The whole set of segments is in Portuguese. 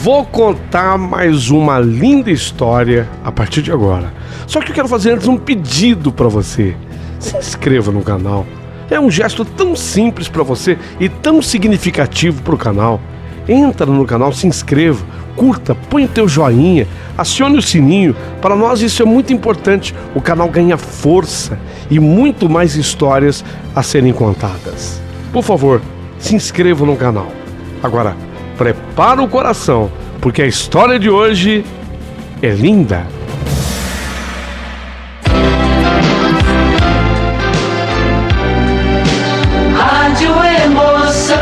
Vou contar mais uma linda história a partir de agora. Só que eu quero fazer antes um pedido para você. Se inscreva no canal. É um gesto tão simples para você e tão significativo para o canal. Entra no canal, se inscreva, curta, põe o teu joinha, acione o sininho. Para nós isso é muito importante. O canal ganha força e muito mais histórias a serem contadas. Por favor, se inscreva no canal. Agora, prepara o coração, porque a história de hoje é linda. Rádio Emoção.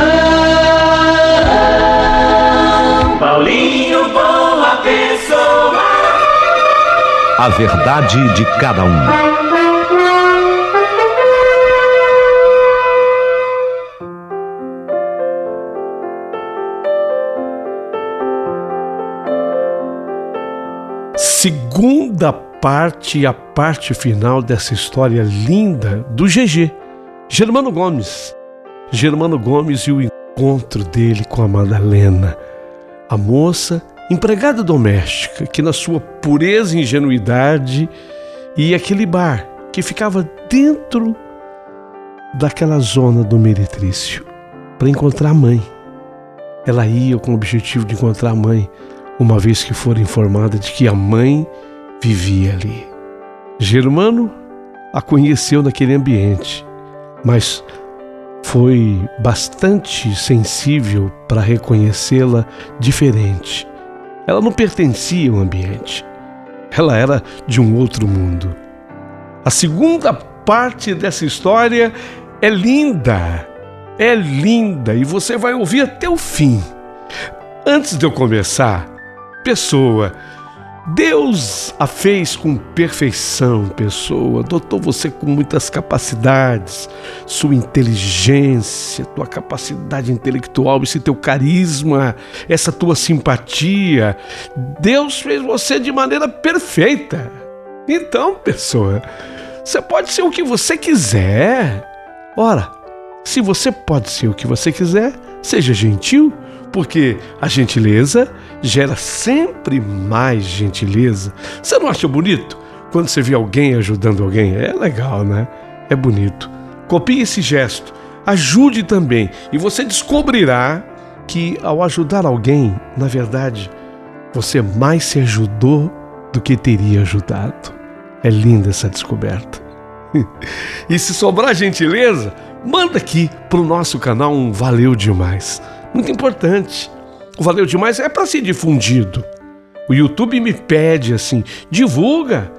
Paulinho, boa pessoa. A verdade de cada um. Segunda parte e a parte final dessa história linda do GG, Germano Gomes. Germano Gomes e o encontro dele com a Madalena, a moça empregada doméstica que na sua pureza e ingenuidade ia aquele bar que ficava dentro daquela zona do Meretrício para encontrar a mãe. Ela ia com o objetivo de encontrar a mãe, uma vez que for informada de que a mãe vivia ali. Germano a conheceu naquele ambiente, mas foi bastante sensível para reconhecê-la diferente. Ela não pertencia ao ambiente. Ela era de um outro mundo. A segunda parte dessa história é linda. É linda e você vai ouvir até o fim. Antes de eu começar, Pessoa, Deus a fez com perfeição, Pessoa, dotou você com muitas capacidades, sua inteligência, tua capacidade intelectual, esse teu carisma, essa tua simpatia. Deus fez você de maneira perfeita. Então, Pessoa, você pode ser o que você quiser. Ora, se você pode ser o que você quiser, seja gentil, porque a gentileza gera sempre mais gentileza. Você não acha bonito quando você vê alguém ajudando alguém? É legal, né? É bonito. Copie esse gesto, ajude também, e você descobrirá que ao ajudar alguém, na verdade, você mais se ajudou do que teria ajudado. É linda essa descoberta. E se sobrar gentileza, manda aqui pro nosso canal um valeu demais. Muito importante. O valeu demais é para ser difundido. O YouTube me pede assim, divulga,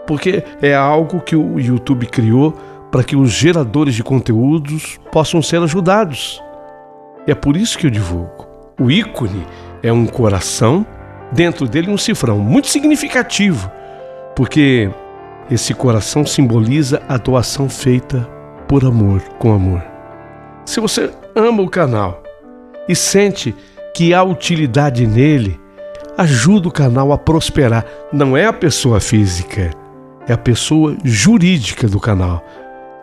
porque é algo que o YouTube criou para que os geradores de conteúdos possam ser ajudados. E é por isso que eu divulgo. O ícone é um coração, dentro dele um cifrão, muito significativo, porque esse coração simboliza a doação feita por amor, com amor. Se você ama o canal e sente que há utilidade nele, ajuda o canal a prosperar. Não é a pessoa física, é a pessoa jurídica do canal.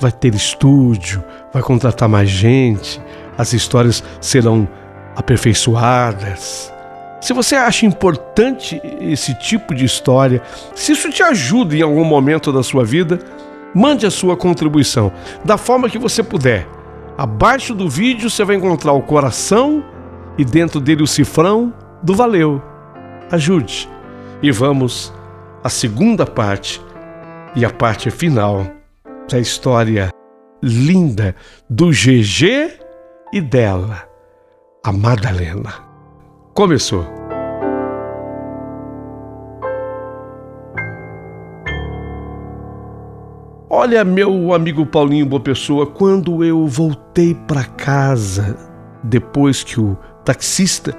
Vai ter estúdio, vai contratar mais gente, as histórias serão aperfeiçoadas. Se você acha importante esse tipo de história, se isso te ajuda em algum momento da sua vida, mande a sua contribuição da forma que você puder. Abaixo do vídeo você vai encontrar o coração e dentro dele o cifrão do valeu. Ajude. E vamos à segunda parte e a parte final da história linda do GG e dela, a Madalena. Começou. Olha, meu amigo Paulinho Boa Pessoa, quando eu voltei para casa, depois que o taxista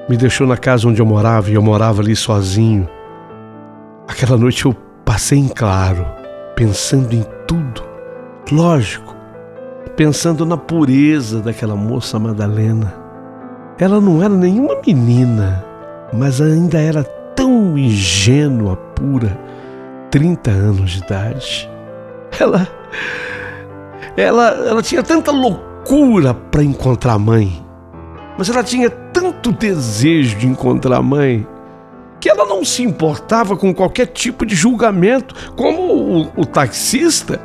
me deixou na casa onde eu morava, e eu morava ali sozinho, aquela noite eu passei em claro, pensando em tudo, lógico, pensando na pureza daquela moça Madalena. Ela não era nenhuma menina, mas ainda era tão ingênua, pura, 30 anos de idade. Ela tinha tanta loucura para encontrar a mãe. Mas ela tinha tanto desejo de encontrar a mãe que ela não se importava com qualquer tipo de julgamento, como o taxista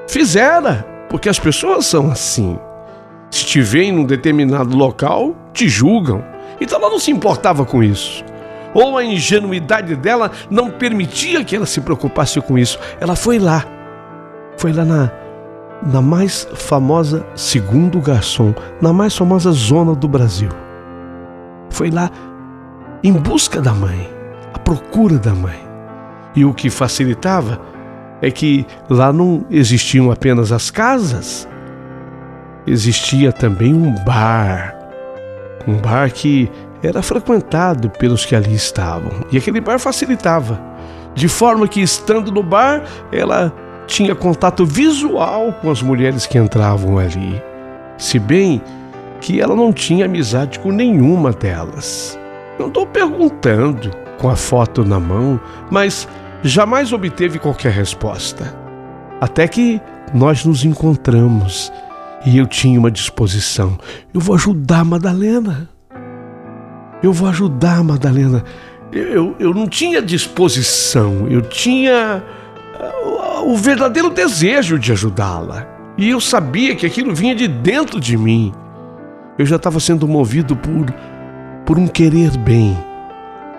fizera, porque as pessoas são assim. Se te veem num determinado local, te julgam. Então ela não se importava com isso. Ou a ingenuidade dela não permitia que ela se preocupasse com isso. Ela foi lá na mais famosa, segundo o garçom, na mais famosa zona do Brasil. Foi lá em busca da mãe, à procura da mãe. E o que facilitava é que lá não existiam apenas as casas, existia também um bar que era frequentado pelos que ali estavam. E aquele bar facilitava, de forma que, estando no bar, ela tinha contato visual com as mulheres que entravam ali, se bem que ela não tinha amizade com nenhuma delas. Não estou perguntando com a foto na mão, mas jamais obteve qualquer resposta. Até que nós nos encontramos e eu tinha uma disposição. Eu vou ajudar a Madalena. Eu não tinha disposição, eu tinha o verdadeiro desejo de ajudá-la. E eu sabia que aquilo vinha de dentro de mim. Eu já estava sendo movido por um querer bem,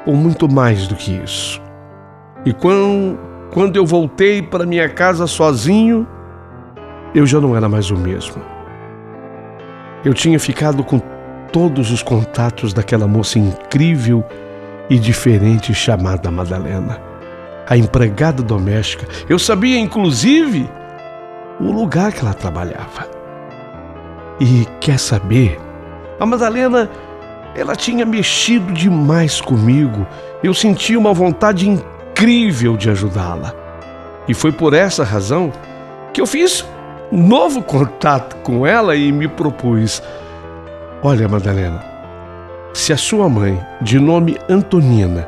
ou muito mais do que isso. E quando eu voltei para minha casa sozinho, eu já não era mais o mesmo. Eu tinha ficado com todos os contatos daquela moça incrível e diferente chamada Madalena, a empregada doméstica. Eu sabia, inclusive, o lugar que ela trabalhava. E quer saber? A Madalena, ela tinha mexido demais comigo. Eu sentia uma vontade incrível de ajudá-la. E foi por essa razão que eu fiz um novo contato com ela e me propus: olha, Madalena, se a sua mãe, de nome Antonina,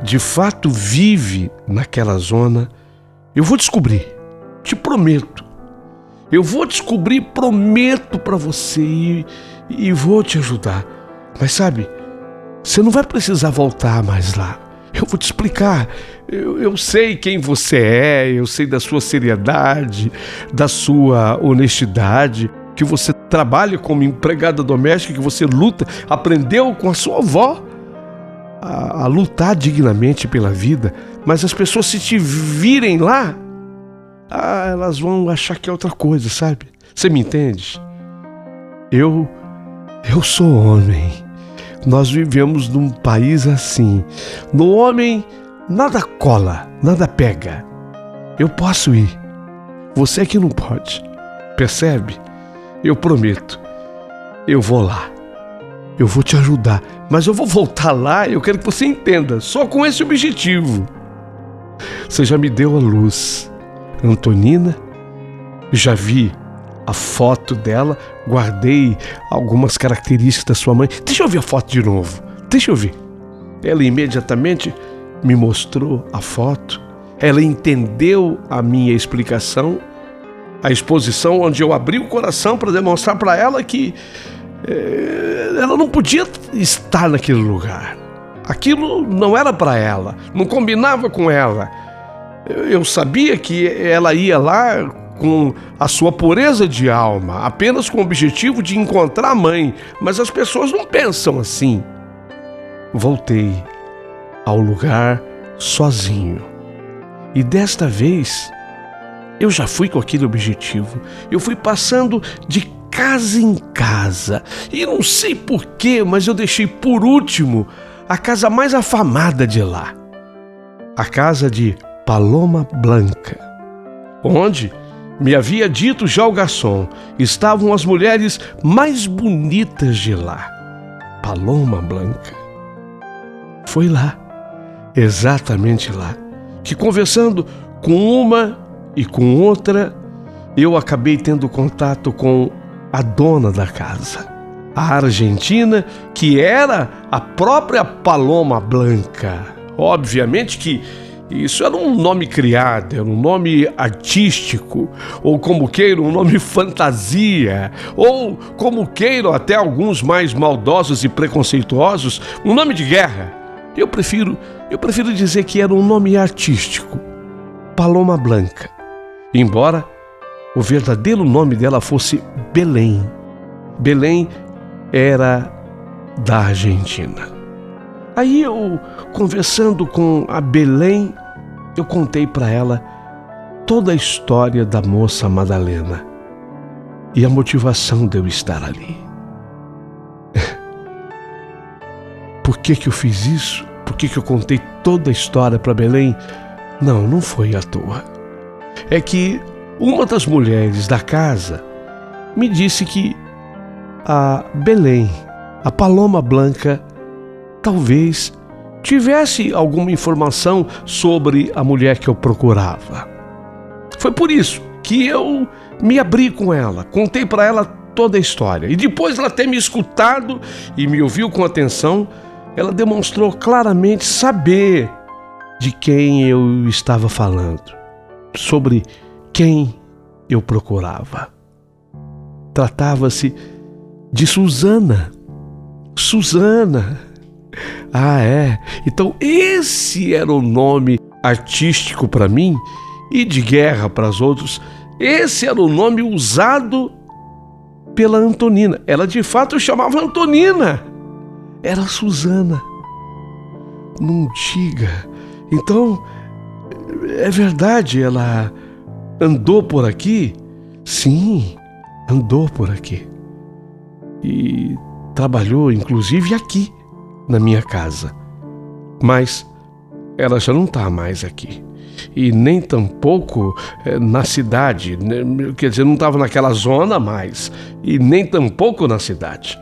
de fato vive naquela zona, eu vou descobrir, te prometo. Eu vou descobrir, prometo para você e vou te ajudar. Mas sabe, você não vai precisar voltar mais lá. Eu vou te explicar. Eu sei quem você é, eu sei da sua seriedade, da sua honestidade, que você trabalha como empregada doméstica, que você luta, aprendeu com a sua avó a lutar dignamente pela vida. Mas as pessoas, se te virem lá, elas vão achar que é outra coisa, sabe? Você me entende? Eu sou homem. Nós vivemos num país assim. No homem, nada cola, nada pega. Eu posso ir. Você é que não pode. Percebe? Eu prometo. Eu vou lá. Eu vou te ajudar. Mas eu vou voltar lá e eu quero que você entenda. Só com esse objetivo. Você já me deu a luz, Antonina. Já vi a foto dela, guardei algumas características da sua mãe. Deixa eu ver a foto de novo. Deixa eu ver. Ela imediatamente me mostrou a foto. Ela entendeu a minha explicação, a exposição onde eu abri o coração para demonstrar para ela que ela não podia estar naquele lugar. Aquilo não era para ela, não combinava com ela. Eu sabia que ela ia lá com a sua pureza de alma, apenas com o objetivo de encontrar a mãe, mas as pessoas não pensam assim. Voltei ao lugar sozinho. E desta vez, eu já fui com aquele objetivo. Eu fui passando de casa em casa. E não sei porquê, mas eu deixei por último a casa mais afamada de lá. A casa de Paloma Blanca, onde, me havia dito já o garçom, estavam as mulheres mais bonitas de lá. Paloma Blanca. Foi lá, exatamente lá, que conversando com uma e com outra, eu acabei tendo contato com a dona da casa, a argentina, que era a própria Paloma Blanca. Obviamente que Isso era um nome criado, era um nome artístico, ou como queiram, um nome fantasia, ou como queiram até alguns mais maldosos e preconceituosos, um nome de guerra. Eu prefiro dizer que era um nome artístico, Paloma Blanca, embora o verdadeiro nome dela fosse Belém. Belém era da Argentina. Aí eu, conversando com a Belém, eu contei para ela toda a história da moça Madalena e a motivação de eu estar ali. Por que eu fiz isso? Por que eu contei toda a história para Belém? Não foi à toa. É que uma das mulheres da casa me disse que a Belém, a Paloma Blanca, talvez tivesse alguma informação sobre a mulher que eu procurava. Foi por isso que eu me abri com ela, contei para ela toda a história. E depois ela ter me escutado e me ouviu com atenção, ela demonstrou claramente saber de quem eu estava falando, sobre quem eu procurava. Tratava-se de Suzana. Suzana. Ah, é? Então esse era o nome artístico para mim e de guerra para os outros. Esse era o nome usado pela Antonina. Ela de fato chamava Antonina. Era Suzana. Não diga. Então, é verdade, ela andou por aqui? Sim, andou por aqui. E trabalhou, inclusive, aqui, na minha casa. Mas ela já não está mais aqui. E nem tampouco na cidade. Quer dizer, não estava naquela zona mais. E nem tampouco na cidade.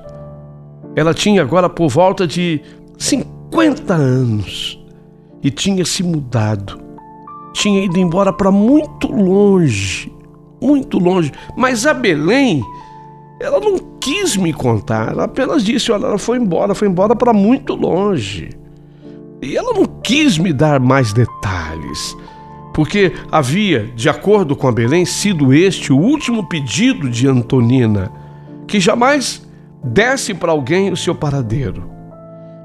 Ela tinha agora por volta de 50 anos. E tinha se mudado. Tinha ido embora para muito longe. Muito longe. Mas a Belém, ela não quis me contar. Ela apenas disse, olha, ela foi embora para muito longe. E ela não quis me dar mais detalhes. Porque havia, de acordo com a Belém, sido este o último pedido de Antonina, que jamais desse para alguém o seu paradeiro.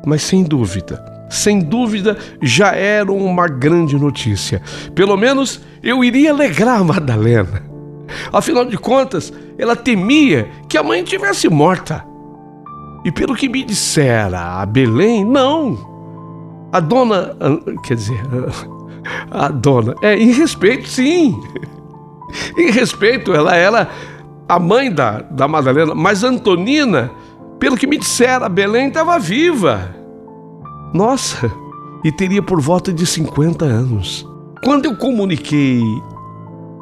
Mas sem dúvida, já era uma grande notícia. Pelo menos eu iria alegrar a Madalena. Afinal de contas, ela temia que a mãe tivesse morta. E pelo que me dissera a Belém, não. A dona... Quer dizer... A dona... em respeito, sim. Em respeito, ela era a mãe da Madalena. Mas Antonina, pelo que me dissera, a Belém estava viva. Nossa, e teria por volta de 50 anos. Quando eu comuniquei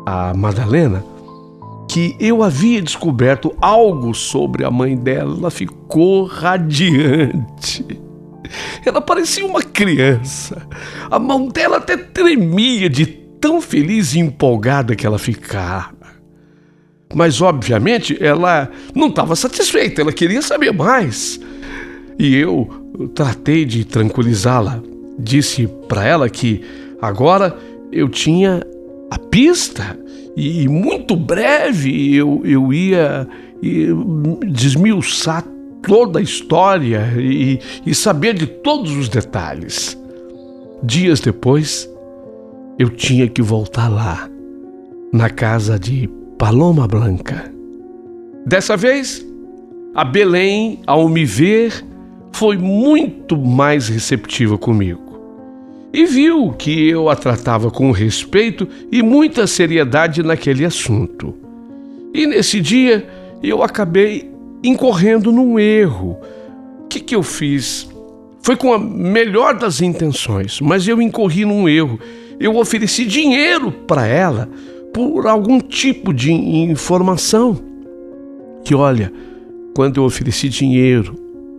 a Madalena que eu havia descoberto algo sobre a mãe dela, ela ficou radiante. Ela parecia uma criança. A mão dela até tremia de tão feliz e empolgada que ela ficava. Mas, obviamente, ela não estava satisfeita, ela queria saber mais. E eu tratei de tranquilizá-la. Disse para ela que agora eu tinha a pista e muito breve eu ia desmiuçar toda a história e saber de todos os detalhes. Dias depois, eu tinha que voltar lá, na casa de Paloma Blanca. Dessa vez, a Belém, ao me ver, foi muito mais receptiva comigo. E viu que eu a tratava com respeito e muita seriedade naquele assunto. E nesse dia, eu acabei incorrendo num erro. O que eu fiz? Foi com a melhor das intenções, mas eu incorri num erro. Eu ofereci dinheiro para ela por algum tipo de informação. Que olha, quando eu ofereci dinheiro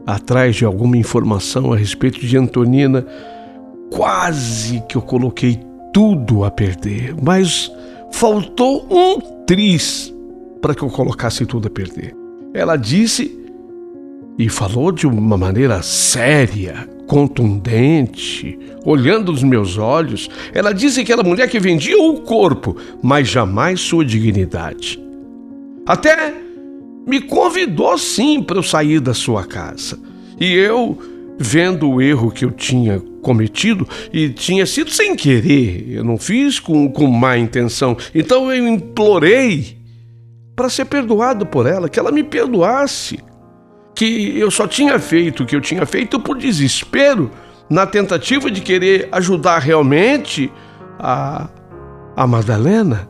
atrás de alguma informação a respeito de Antonina, quase que eu coloquei tudo a perder. Mas faltou um triz para que eu colocasse tudo a perder. Ela disse e falou de uma maneira séria, contundente, olhando nos meus olhos. Ela disse que era a mulher que vendia o corpo, mas jamais sua dignidade. Até me convidou sim para eu sair da sua casa. E eu, vendo o erro que eu tinha cometido, e tinha sido sem querer, eu não fiz com má intenção, então eu implorei para ser perdoado por ela, que ela me perdoasse, que eu só tinha feito o que eu tinha feito por desespero, na tentativa de querer ajudar realmente a Madalena,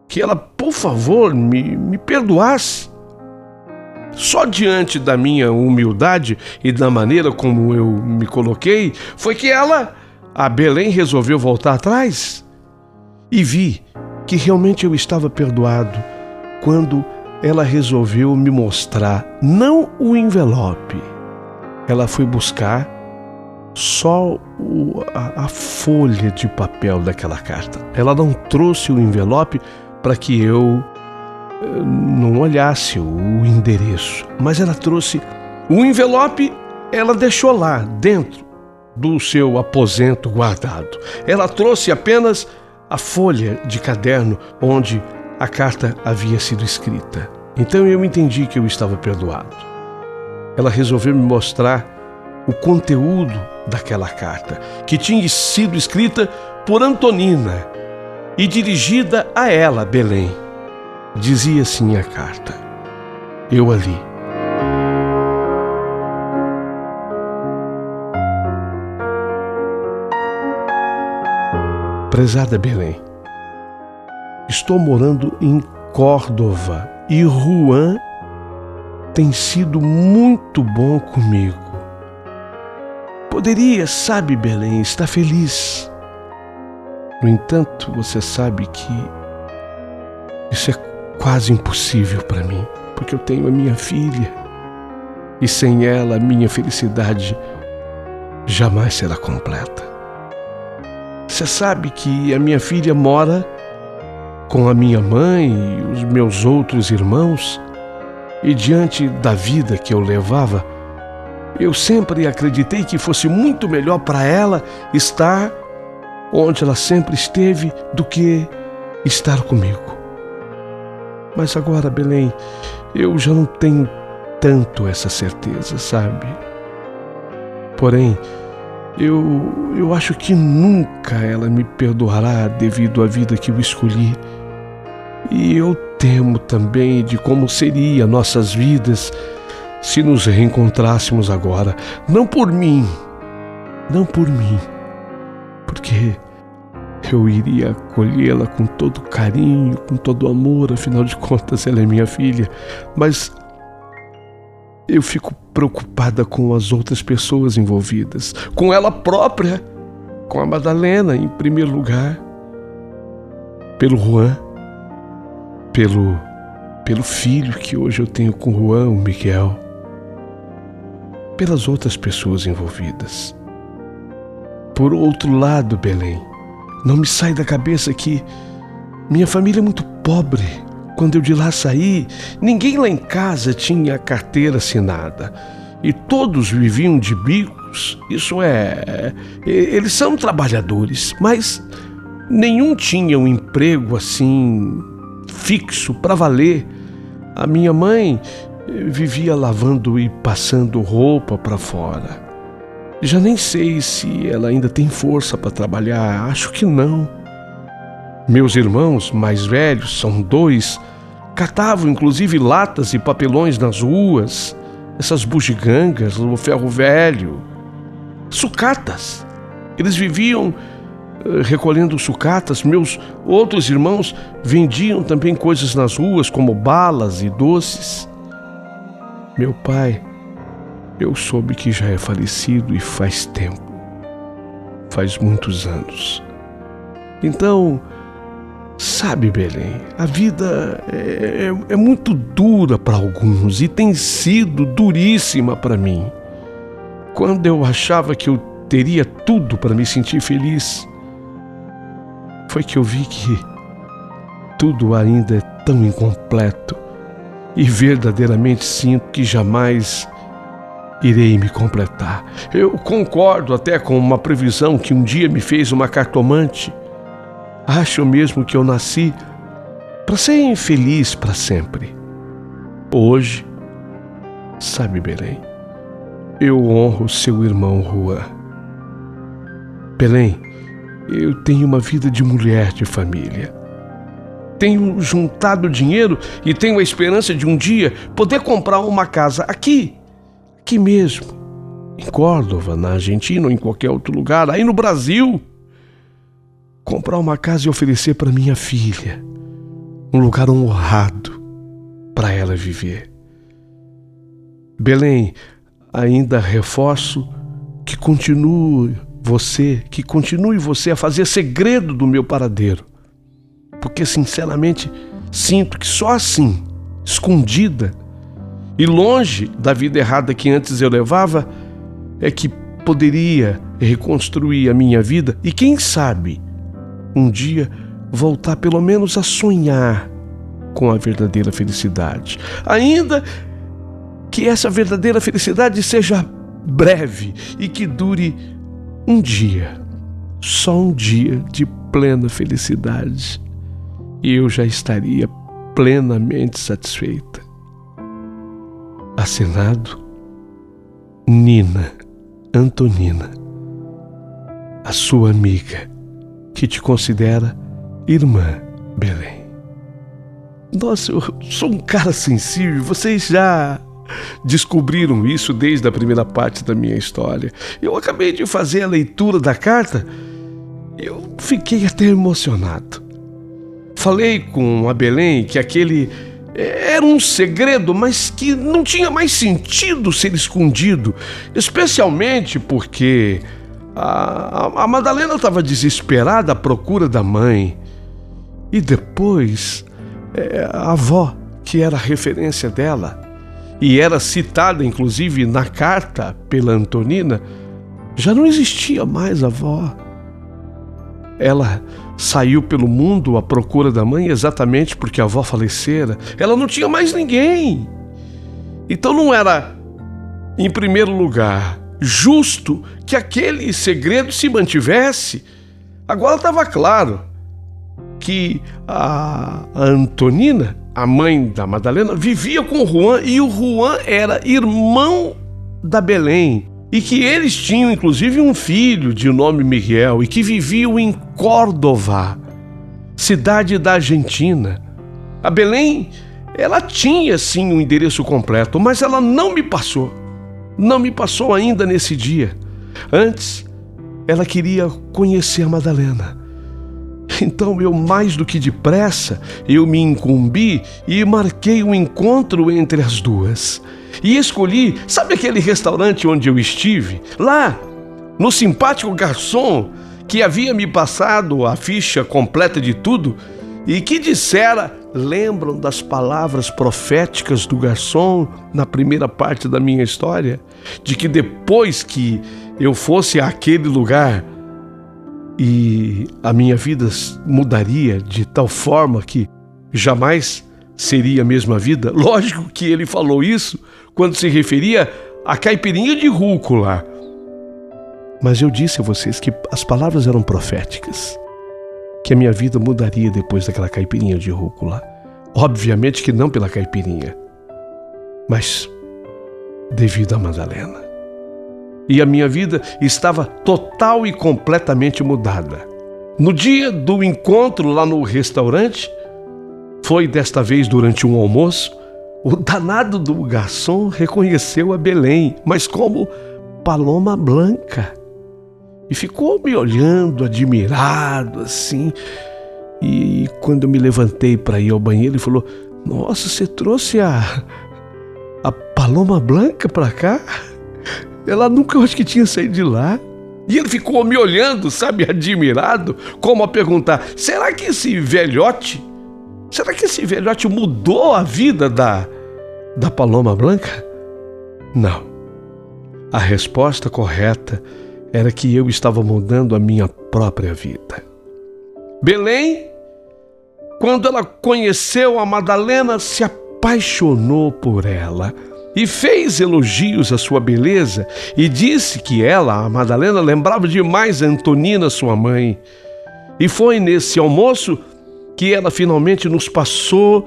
que ela, por favor, me perdoasse. Só diante da minha humildade e da maneira como eu me coloquei, foi que a Belém, resolveu voltar atrás. E vi que realmente eu estava perdoado quando ela resolveu me mostrar, não o envelope. Ela foi buscar só a folha de papel daquela carta. Ela não trouxe o envelope para que eu não olhasse o endereço, mas ela trouxe o envelope. Ela deixou lá dentro do seu aposento guardado. Ela trouxe apenas a folha de caderno onde a carta havia sido escrita. Então eu entendi que eu estava perdoado. Ela resolveu me mostrar o conteúdo daquela carta, que tinha sido escrita por Antonina e dirigida a ela, Belém. Dizia assim a carta: eu ali. Prezada Belém, estou morando em Córdoba e Juan tem sido muito bom comigo. Poderia, sabe, Belém, estar feliz. No entanto, você sabe que isso é quase impossível para mim, porque eu tenho a minha filha e sem ela a minha felicidade jamais será completa. Você sabe que a minha filha mora com a minha mãe e os meus outros irmãos, e diante da vida que eu levava, eu sempre acreditei que fosse muito melhor para ela estar onde ela sempre esteve do que estar comigo. Mas agora, Belém, eu já não tenho tanto essa certeza, sabe? Porém, eu acho que nunca ela me perdoará devido à vida que eu escolhi. E eu temo também de como seria nossas vidas se nos reencontrássemos agora. Não por mim, porque eu iria acolhê-la com todo carinho, com todo amor, afinal de contas ela é minha filha. Mas eu fico preocupada com as outras pessoas envolvidas, com ela própria, com a Madalena em primeiro lugar, pelo Juan, pelo filho que hoje eu tenho com o Juan, o Miguel, pelas outras pessoas envolvidas. Por outro lado, Belém, não me sai da cabeça que minha família é muito pobre. Quando eu de lá saí, ninguém lá em casa tinha carteira assinada. E todos viviam de bicos. Isso é, eles são trabalhadores, mas nenhum tinha um emprego assim fixo para valer. A minha mãe vivia lavando e passando roupa para fora. Já nem sei se ela ainda tem força para trabalhar, acho que não. Meus irmãos mais velhos, são 2, catavam inclusive latas e papelões nas ruas, essas bugigangas, o ferro velho, sucatas. Eles viviam recolhendo sucatas. Meus outros irmãos vendiam também coisas nas ruas, como balas e doces. Meu pai, eu soube que já é falecido e faz tempo. Faz muitos anos. Então, sabe, Belém, a vida é muito dura para alguns e tem sido duríssima para mim. Quando eu achava que eu teria tudo para me sentir feliz, foi que eu vi que tudo ainda é tão incompleto e verdadeiramente sinto que jamais irei me completar. Eu concordo até com uma previsão que um dia me fez uma cartomante. Acho mesmo que eu nasci para ser infeliz para sempre. Hoje, sabe, Belém, eu honro seu irmão Juan. Belém, eu tenho uma vida de mulher de família. Tenho juntado dinheiro e tenho a esperança de um dia poder comprar uma casa aqui mesmo, em Córdoba, na Argentina ou em qualquer outro lugar, aí no Brasil. Comprar uma casa e oferecer para minha filha um lugar honrado para ela viver. Belém, ainda reforço que continue você a fazer segredo do meu paradeiro, porque sinceramente sinto que só assim, escondida e longe da vida errada que antes eu levava, é que poderia reconstruir a minha vida e quem sabe um dia voltar pelo menos a sonhar com a verdadeira felicidade. Ainda que essa verdadeira felicidade seja breve e que dure um dia, só um dia de plena felicidade, e eu já estaria plenamente satisfeita. Assinado Nina Antonina, a sua amiga, que te considera irmã Belém. Nossa, eu sou um cara sensível, vocês já descobriram isso desde a primeira parte da minha história. Eu acabei de fazer a leitura da carta e eu fiquei até emocionado. Falei com a Belém que aquele era um segredo, mas que não tinha mais sentido ser escondido, especialmente porque a Madalena estava desesperada à procura da mãe. E depois, a avó, que era a referência dela, e era citada inclusive na carta pela Antonina, já não existia mais a avó. Ela saiu pelo mundo à procura da mãe exatamente porque a avó falecera. Ela não tinha mais ninguém. Então não era, em primeiro lugar, justo que aquele segredo se mantivesse. Agora estava claro que a Antonina, a mãe da Madalena, vivia com o Juan e o Juan era irmão da Belém. E que eles tinham inclusive um filho de nome Miguel e que viviam em Córdoba, cidade da Argentina. A Belém, ela tinha sim um endereço completo, mas ela não me passou ainda nesse dia. Antes, ela queria conhecer a Madalena. Então eu, mais do que depressa, eu me incumbi e marquei um encontro entre as duas. E escolhi, sabe aquele restaurante onde eu estive? Lá, no simpático garçom que havia me passado a ficha completa de tudo e que dissera, lembram das palavras proféticas do garçom na primeira parte da minha história? De que depois que eu fosse àquele lugar e a minha vida mudaria de tal forma que jamais seria a mesma vida. Lógico que ele falou isso quando se referia à caipirinha de rúcula. Mas eu disse a vocês que as palavras eram proféticas, que a minha vida mudaria depois daquela caipirinha de rúcula. Obviamente que não pela caipirinha, mas devido à Madalena. E a minha vida estava total e completamente mudada. No dia do encontro lá no restaurante, foi desta vez durante um almoço, o danado do garçom reconheceu a Belém, mas como Paloma Blanca. E ficou me olhando, admirado, assim. E quando eu me levantei para ir ao banheiro, ele falou: "Nossa, você trouxe a Paloma Blanca para cá? Ela nunca, eu acho que tinha saído de lá." E ele ficou me olhando, sabe, admirado, como a perguntar: será que esse velhote mudou a vida da Paloma Blanca? Não. A resposta correta era que eu estava mudando a minha própria vida. Belém, quando ela conheceu a Madalena, se apaixonou por ela e fez elogios à sua beleza e disse que ela, a Madalena, lembrava demais a Antonina, sua mãe. E foi nesse almoço que ela finalmente nos passou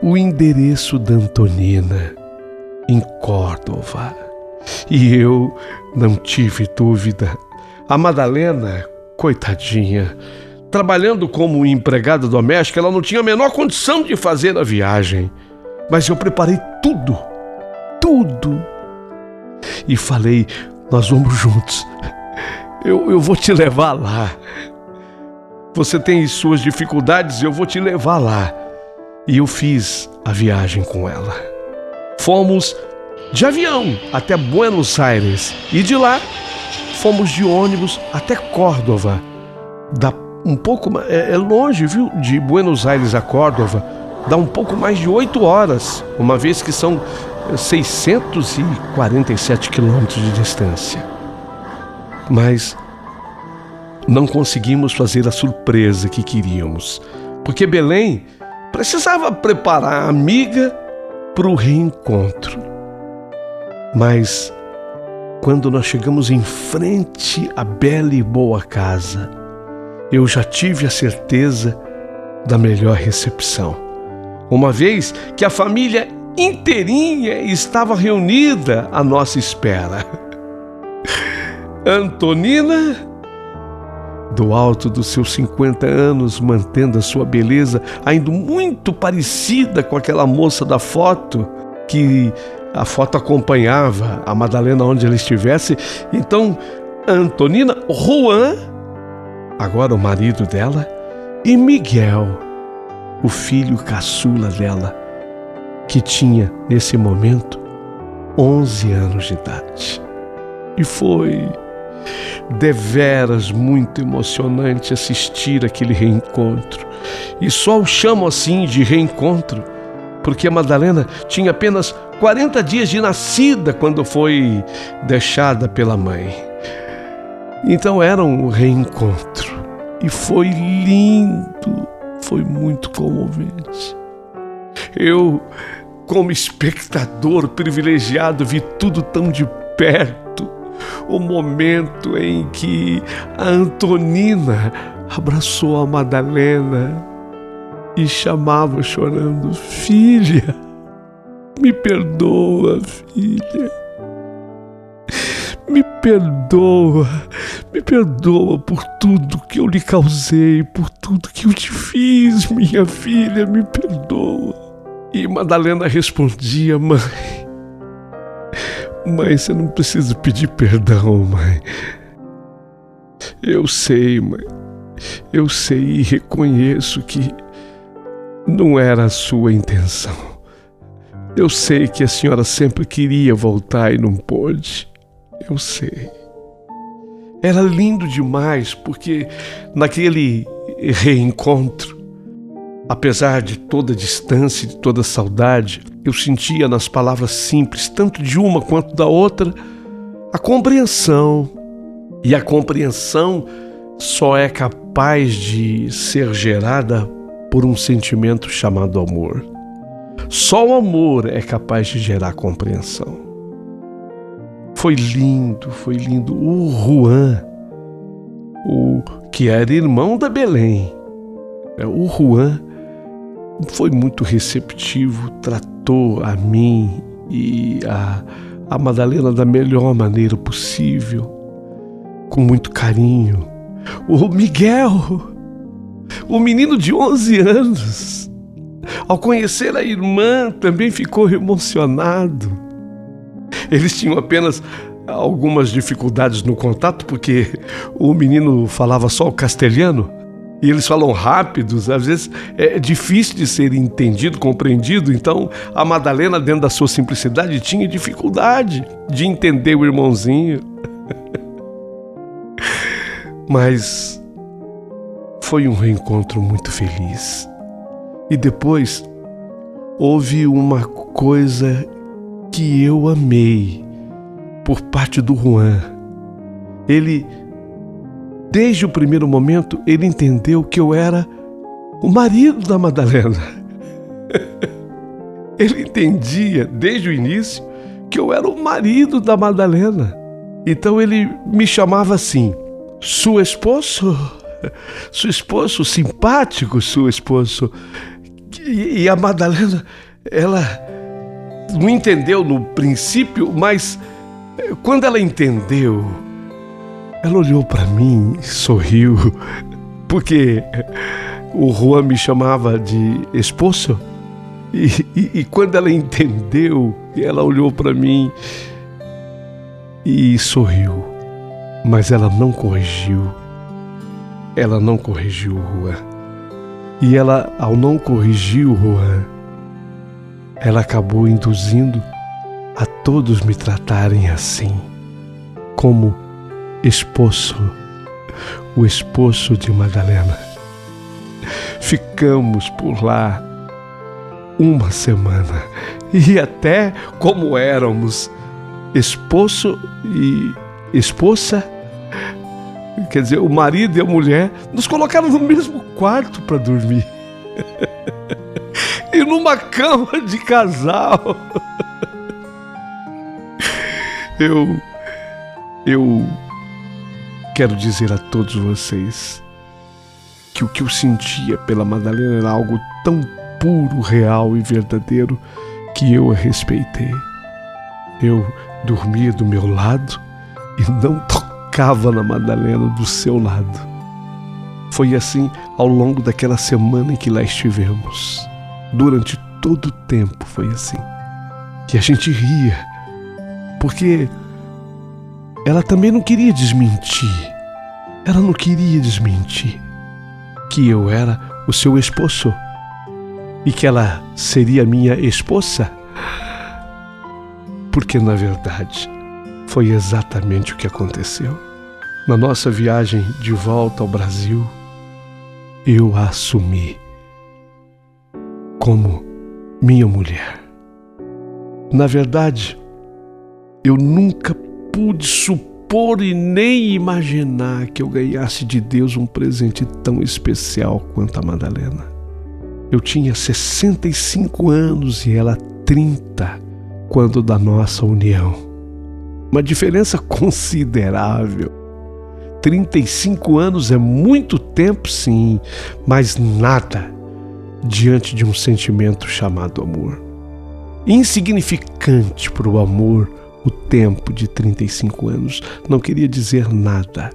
o endereço da Antonina, em Córdoba. E eu não tive dúvida. A Madalena, coitadinha, trabalhando como empregada doméstica, ela não tinha a menor condição de fazer a viagem. Mas eu preparei tudo. E falei, nós vamos juntos. Eu vou te levar lá. Você tem suas dificuldades, eu vou te levar lá. E eu fiz a viagem com ela. Fomos de avião até Buenos Aires. E de lá, fomos de ônibus até Córdoba. Dá um pouco, é longe, viu? De Buenos Aires a Córdoba. Dá um pouco mais de 8 horas, uma vez que são 647 quilômetros de distância. Mas não conseguimos fazer a surpresa que queríamos, porque Belém precisava preparar a amiga para o reencontro. Mas quando nós chegamos em frente à bela e boa casa, eu já tive a certeza da melhor recepção, uma vez que a família inteirinha estava reunida à nossa espera. Antonina, do alto dos seus 50 anos, mantendo a sua beleza ainda muito parecida com aquela moça da foto, que a foto acompanhava a Madalena onde ela estivesse. Então, Antonina, Juan, agora o marido dela, e Miguel, o filho caçula dela, que tinha, nesse momento, 11 anos de idade. E foi deveras muito emocionante assistir aquele reencontro. E só o chamo assim de reencontro, porque a Madalena tinha apenas 40 dias de nascida quando foi deixada pela mãe. Então era um reencontro. E foi lindo, foi muito comovente. Eu, como espectador privilegiado, vi tudo tão de perto. O momento em que a Antonina abraçou a Madalena e chamava chorando, filha, me perdoa, filha. Me perdoa por tudo que eu lhe causei, por tudo que eu te fiz, minha filha, me perdoa. E Madalena respondia, mãe, você não precisa pedir perdão, mãe. Eu sei, mãe, eu sei e reconheço que não era a sua intenção. Eu sei que a senhora sempre queria voltar e não pôde. Eu sei. Era lindo demais, porque naquele reencontro, apesar de toda a distância, de toda a saudade, eu sentia nas palavras simples, tanto de uma quanto da outra, a compreensão. E a compreensão só é capaz de ser gerada por um sentimento chamado amor. Só o amor é capaz de gerar compreensão. Foi lindo, foi lindo. O Juan, o que era irmão da Belém, o Juan foi muito receptivo, tratou a mim e a Madalena da melhor maneira possível, com muito carinho. O Miguel, o menino de 11 anos, ao conhecer a irmã, também ficou emocionado. Eles tinham apenas algumas dificuldades no contato, porque o menino falava só o castelhano, e eles falam rápidos, às vezes é difícil de ser entendido, compreendido. Então a Madalena, dentro da sua simplicidade, tinha dificuldade de entender o irmãozinho. Mas foi um reencontro muito feliz. E depois houve uma coisa que eu amei por parte do Juan. Ele, desde o primeiro momento, ele entendeu que eu era o marido da Madalena. ele entendia desde o início que eu era o marido da Madalena. Então ele me chamava assim, seu esposo, simpático seu esposo. E a Madalena, ela não entendeu no princípio, mas quando ela entendeu, ela olhou para mim e sorriu, porque o Juan me chamava de esposo. E quando ela entendeu, ela olhou para mim e sorriu, mas ela não corrigiu. Ela não corrigiu o Juan. E ela, ao não corrigir o Juan, ela acabou induzindo a todos me tratarem assim, como esposo, o esposo de Madalena. Ficamos por lá uma semana e até como éramos esposo e esposa, quer dizer, o marido e a mulher, nos colocaram no mesmo quarto para dormir e numa cama de casal. Eu quero dizer a todos vocês que o que eu sentia pela Madalena era algo tão puro, real e verdadeiro que eu a respeitei. Eu dormia do meu lado e não tocava na Madalena do seu lado. Foi assim ao longo daquela semana em que lá estivemos. Durante todo o tempo foi assim. Que a gente ria, porque ela também não queria desmentir. Ela não queria desmentir que eu era o seu esposo e que ela seria minha esposa, porque na verdade foi exatamente o que aconteceu. Na nossa viagem de volta ao Brasil, eu a assumi como minha mulher. Na verdade, eu nunca pude supor e nem imaginar que eu ganhasse de Deus um presente tão especial quanto a Madalena. Eu tinha 65 anos e ela 30 quando da nossa união. Uma diferença considerável. 35 anos é muito tempo, sim, mas nada diante de um sentimento chamado amor. Insignificante para o amor, o tempo de 35 anos não queria dizer nada,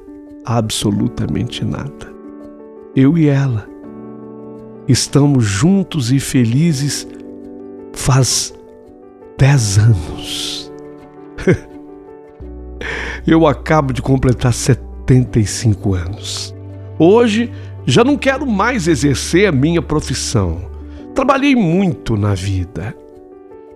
absolutamente nada. Eu e ela estamos juntos e felizes faz 10 anos. Eu acabo de completar 75 anos. Hoje já não quero mais exercer a minha profissão. Trabalhei muito na vida.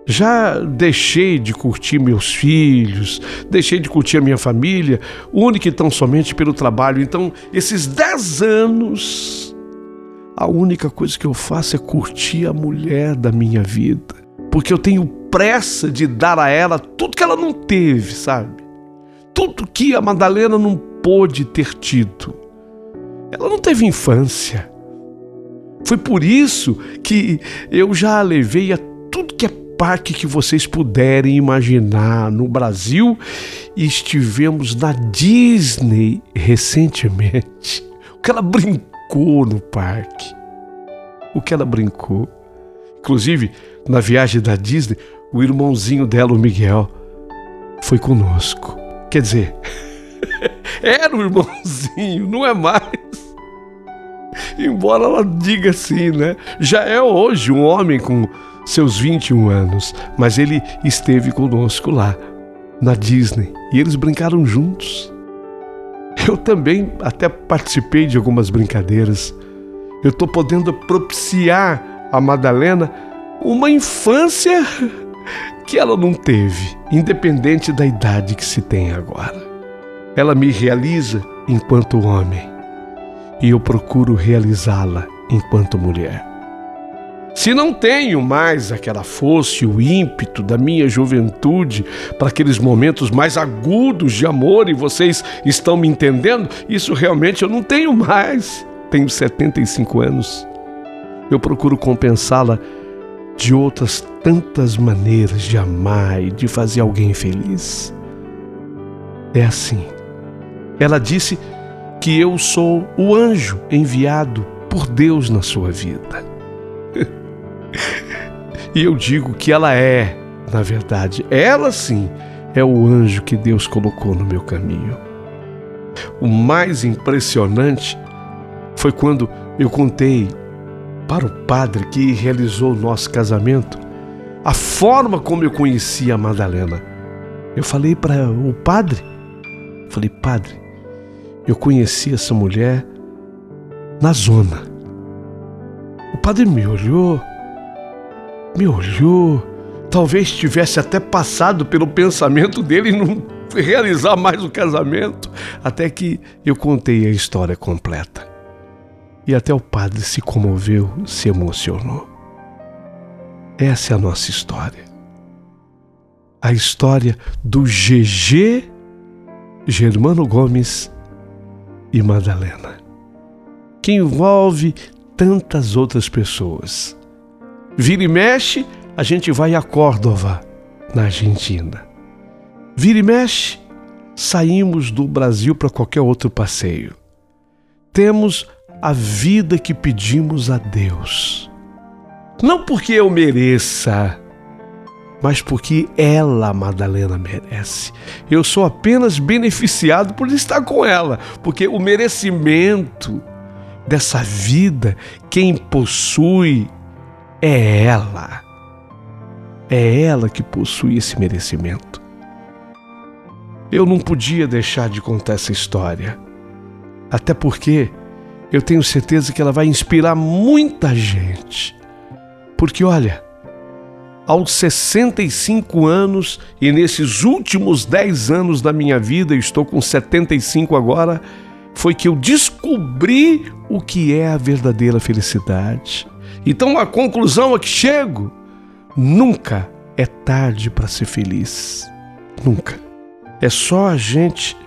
Já deixei de curtir meus filhos, deixei de curtir a minha família, única e tão somente pelo trabalho. Então, esses 10 anos, a única coisa que eu faço é curtir a mulher da minha vida. Porque eu tenho pressa de dar a ela tudo que ela não teve, sabe? Tudo que a Madalena não pôde ter tido. Ela não teve infância. Foi por isso que eu já a levei a tudo que é parque que vocês puderem imaginar no Brasil e estivemos na Disney recentemente. O que ela brincou no parque. O que ela brincou. Inclusive, na viagem da Disney, o irmãozinho dela, o Miguel, foi conosco. Quer dizer, era um irmãozinho, não é mais. Embora ela diga assim, né? Já é hoje um homem com seus 21 anos, mas ele esteve conosco lá, na Disney, e eles brincaram juntos. Eu também até participei de algumas brincadeiras. Eu estou podendo propiciar a Madalena uma infância que ela não teve, independente da idade que se tem agora. Ela me realiza enquanto homem e eu procuro realizá-la enquanto mulher. Se não tenho mais aquela força e o ímpeto da minha juventude para aqueles momentos mais agudos de amor, e vocês estão me entendendo, isso realmente eu não tenho mais. Tenho 75 anos. Eu procuro compensá-la de outras tantas maneiras de amar e de fazer alguém feliz. É assim. Ela disse que eu sou o anjo enviado por Deus na sua vida. E eu digo que ela é, na verdade, ela sim é o anjo que Deus colocou no meu caminho. O mais impressionante foi quando eu contei para o padre que realizou o nosso casamento a forma como eu conhecia a Madalena. Eu falei para o padre, padre, eu conheci essa mulher na zona. O padre me olhou, talvez tivesse até passado pelo pensamento dele não realizar mais o casamento, até que eu contei a história completa. E até o padre se comoveu, se emocionou. Essa é a nossa história. A história do GG, Germano Gomes e Madalena, que envolve tantas outras pessoas. Vira e mexe, a gente vai a Córdoba, na Argentina. Vira e mexe, saímos do Brasil para qualquer outro passeio. Temos a vida que pedimos a Deus. Não porque eu mereça, mas porque ela, Madalena, merece. Eu sou apenas beneficiado por estar com ela, porque o merecimento dessa vida, quem possui é ela. É ela que possui esse merecimento. Eu não podia deixar de contar essa história, até porque eu tenho certeza que ela vai inspirar muita gente. Porque olha, aos 65 anos e nesses últimos 10 anos da minha vida, eu estou com 75 agora, foi que eu descobri o que é a verdadeira felicidade. Então a conclusão a que chego: nunca é tarde para ser feliz. Nunca. É só a gente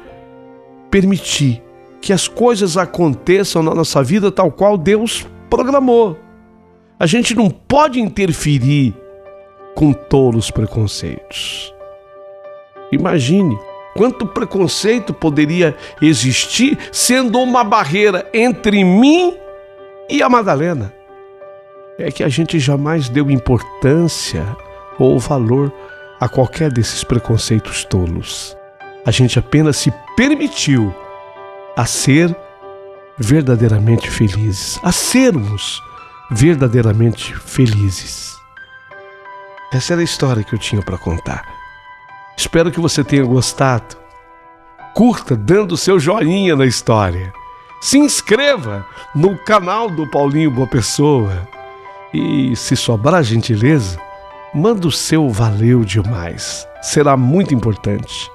permitir que as coisas aconteçam na nossa vida tal qual Deus programou. A gente não pode interferir com tolos preconceitos. Imagine quanto preconceito poderia existir sendo uma barreira entre mim e a Madalena. É que a gente jamais deu importância ou valor a qualquer desses preconceitos tolos. A gente apenas se permitiu a ser verdadeiramente felizes, a sermos verdadeiramente felizes. Essa era a história que eu tinha para contar. Espero que você tenha gostado. Curta dando seu joinha na história. Se inscreva no canal do Paulinho Boa Pessoa. E, se sobrar gentileza, manda o seu valeu demais. Será muito importante.